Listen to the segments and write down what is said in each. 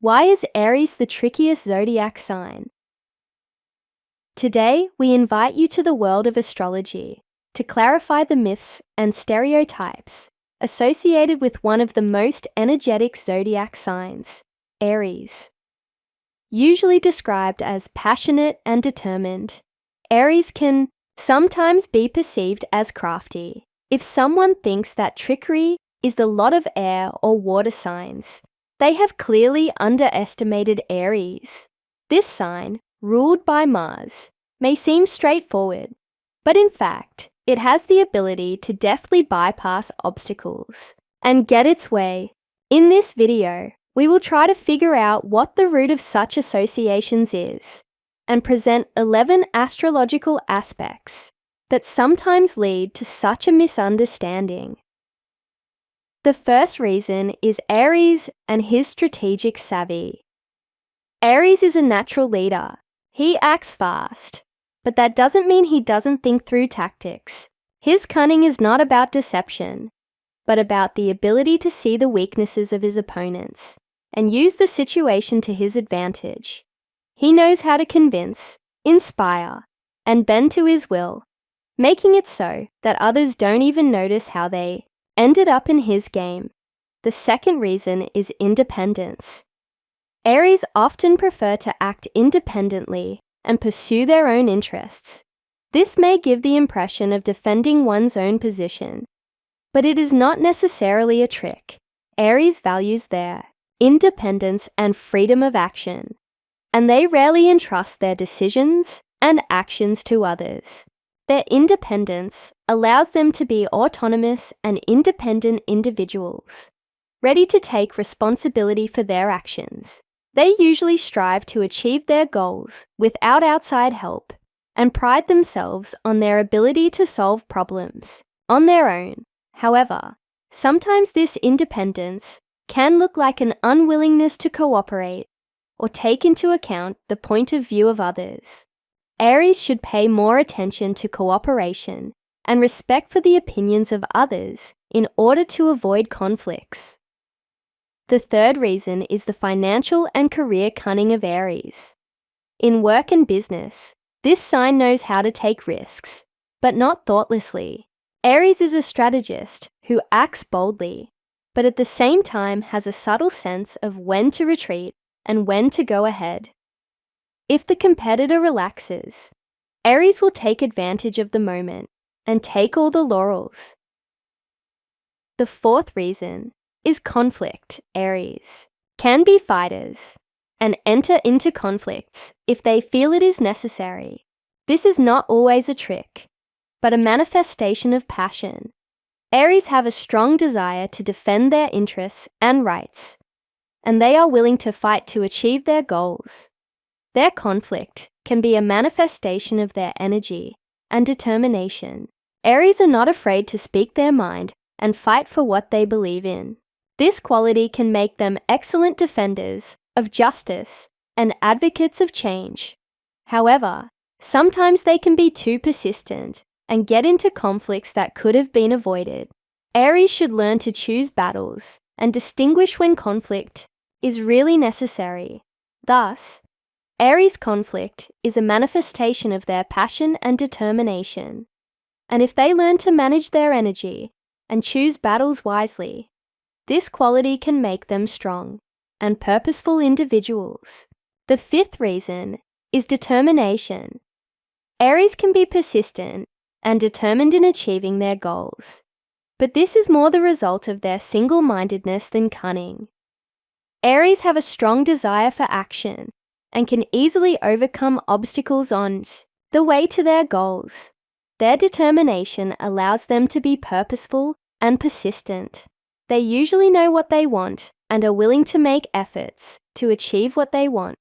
Why is Aries the trickiest zodiac sign? Today, we invite you to the world of astrology to clarify the myths and stereotypes associated with one of the most energetic zodiac signs, Aries. Usually described as passionate and determined, Aries can sometimes be perceived as crafty. If someone thinks that trickery is the lot of air or water signs, they have clearly underestimated Aries. This sign, ruled by Mars, may seem straightforward, but in fact, it has the ability to deftly bypass obstacles and get its way. In this video, we will try to figure out what the root of such associations is and present 11 astrological aspects that sometimes lead to such a misunderstanding. The first reason is Aries and his strategic savvy. Aries is a natural leader. He acts fast, but that doesn't mean he doesn't think through tactics. His cunning is not about deception, but about the ability to see the weaknesses of his opponents and use the situation to his advantage. He knows how to convince, inspire, and bend to his will, making it so that others don't even notice how they ended up in his game. The second reason is independence. Aries often prefer to act independently and pursue their own interests. This may give the impression of defending one's own position, but it is not necessarily a trick. Aries values their independence and freedom of action, and they rarely entrust their decisions and actions to others. Their independence allows them to be autonomous and independent individuals, ready to take responsibility for their actions. They usually strive to achieve their goals without outside help and pride themselves on their ability to solve problems on their own. However, sometimes this independence can look like an unwillingness to cooperate or take into account the point of view of others. Aries should pay more attention to cooperation and respect for the opinions of others in order to avoid conflicts. The third reason is the financial and career cunning of Aries. In work and business, this sign knows how to take risks, but not thoughtlessly. Aries is a strategist who acts boldly, but at the same time has a subtle sense of when to retreat and when to go ahead. If the competitor relaxes, Aries will take advantage of the moment and take all the laurels. The fourth reason is conflict. Aries can be fighters and enter into conflicts if they feel it is necessary. This is not always a trick, but a manifestation of passion. Aries have a strong desire to defend their interests and rights, and they are willing to fight to achieve their goals. Their conflict can be a manifestation of their energy and determination. Aries are not afraid to speak their mind and fight for what they believe in. This quality can make them excellent defenders of justice and advocates of change. However, sometimes they can be too persistent and get into conflicts that could have been avoided. Aries should learn to choose battles and distinguish when conflict is really necessary. Thus, Aries conflict is a manifestation of their passion and determination. And if they learn to manage their energy and choose battles wisely, this quality can make them strong and purposeful individuals. The fifth reason is determination. Aries can be persistent and determined in achieving their goals, but this is more the result of their single-mindedness than cunning. Aries have a strong desire for action and can easily overcome obstacles on the way to their goals. Their determination allows them to be purposeful and persistent. They usually know what they want and are willing to make efforts to achieve what they want.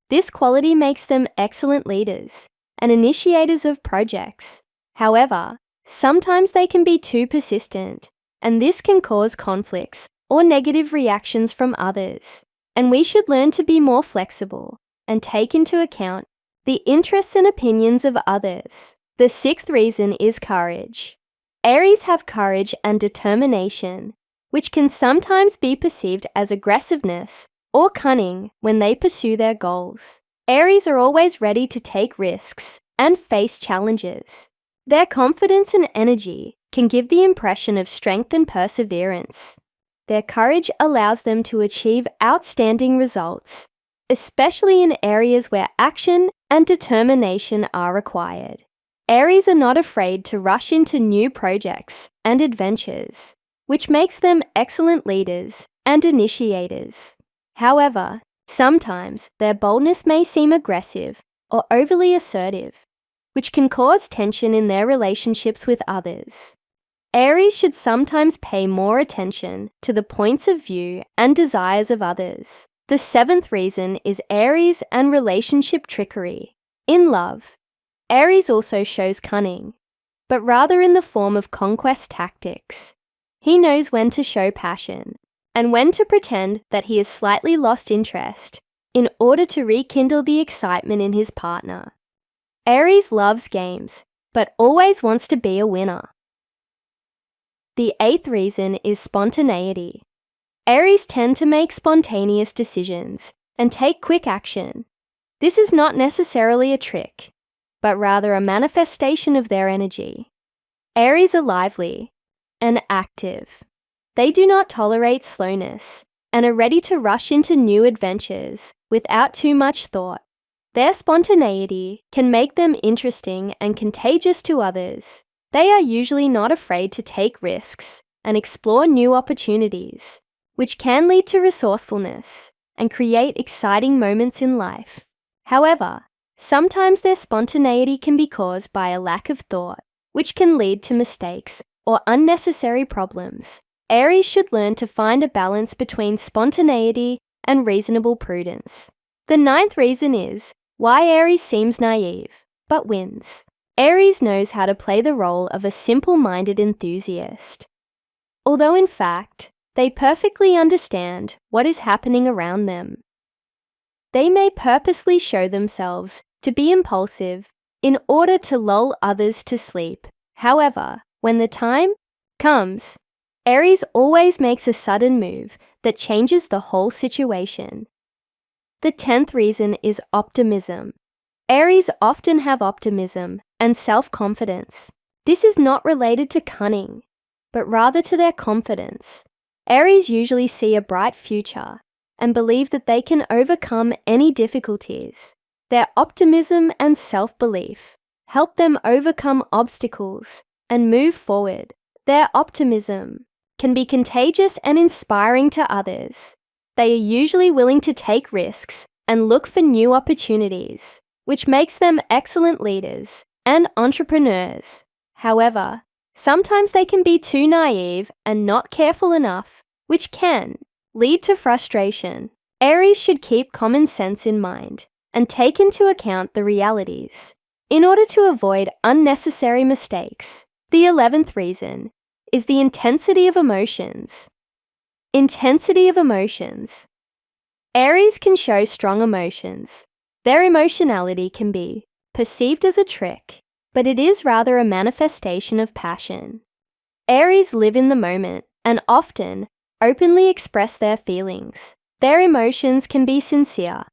This quality makes them excellent leaders and initiators of projects. However, sometimes they can be too persistent, and this can cause conflicts or negative reactions from others. And we should learn to be more flexible and take into account the interests and opinions of others. The sixth reason is courage. Aries have courage and determination, which can sometimes be perceived as aggressiveness or cunning when they pursue their goals. Aries are always ready to take risks and face challenges. Their confidence and energy can give the impression of strength and perseverance. Their courage allows them to achieve outstanding results, especially in areas where action and determination are required. Aries are not afraid to rush into new projects and adventures, which makes them excellent leaders and initiators. However, sometimes their boldness may seem aggressive or overly assertive, which can cause tension in their relationships with others. Aries should sometimes pay more attention to the points of view and desires of others. The 7th reason is Aries and relationship trickery. In love, Aries also shows cunning, but rather in the form of conquest tactics. He knows when to show passion and when to pretend that he has slightly lost interest in order to rekindle the excitement in his partner. Aries loves games, but always wants to be a winner. The 8th reason is spontaneity. Aries tend to make spontaneous decisions and take quick action. This is not necessarily a trick, but rather a manifestation of their energy. Aries are lively and active. They do not tolerate slowness and are ready to rush into new adventures without too much thought. Their spontaneity can make them interesting and contagious to others. They are usually not afraid to take risks and explore new opportunities, which can lead to resourcefulness and create exciting moments in life. However, sometimes their spontaneity can be caused by a lack of thought, which can lead to mistakes or unnecessary problems. Aries should learn to find a balance between spontaneity and reasonable prudence. The 9th reason is why Aries seems naive, but wins. Aries knows how to play the role of a simple-minded enthusiast. Although in fact, they perfectly understand what is happening around them. They may purposely show themselves to be impulsive in order to lull others to sleep. However, when the time comes, Aries always makes a sudden move that changes the whole situation. The 10th reason is optimism. Aries often have optimism and self-confidence. This is not related to cunning, but rather to their confidence. Aries usually see a bright future and believe that they can overcome any difficulties. Their optimism and self-belief help them overcome obstacles and move forward. Their optimism can be contagious and inspiring to others. They are usually willing to take risks and look for new opportunities, which makes them excellent leaders and entrepreneurs. However, sometimes they can be too naive and not careful enough, which can lead to frustration. Aries should keep common sense in mind and take into account the realities in order to avoid unnecessary mistakes. The 11th reason is the intensity of emotions. Intensity of emotions. Aries can show strong emotions. Their emotionality can be perceived as a trick, but it is rather a manifestation of passion. Aries live in the moment and often openly express their feelings. Their emotions can be sincere,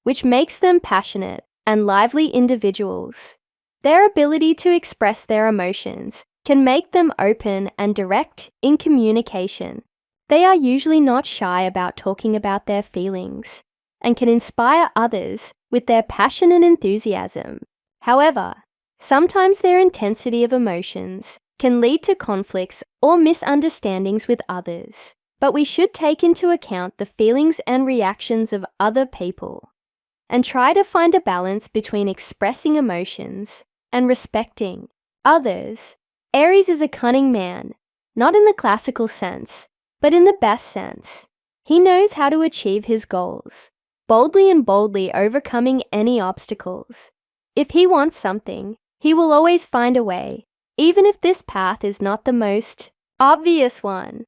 which makes them passionate and lively individuals. Their ability to express their emotions can make them open and direct in communication. They are usually not shy about talking about their feelings and can inspire others with their passion and enthusiasm. However, sometimes their intensity of emotions can lead to conflicts or misunderstandings with others, but we should take into account the feelings and reactions of other people and try to find a balance between expressing emotions and respecting others. Aries is a cunning man, not in the classical sense, but in the best sense. He knows how to achieve his goals, boldly overcoming any obstacles. If he wants something, he will always find a way, even if this path is not the most obvious one.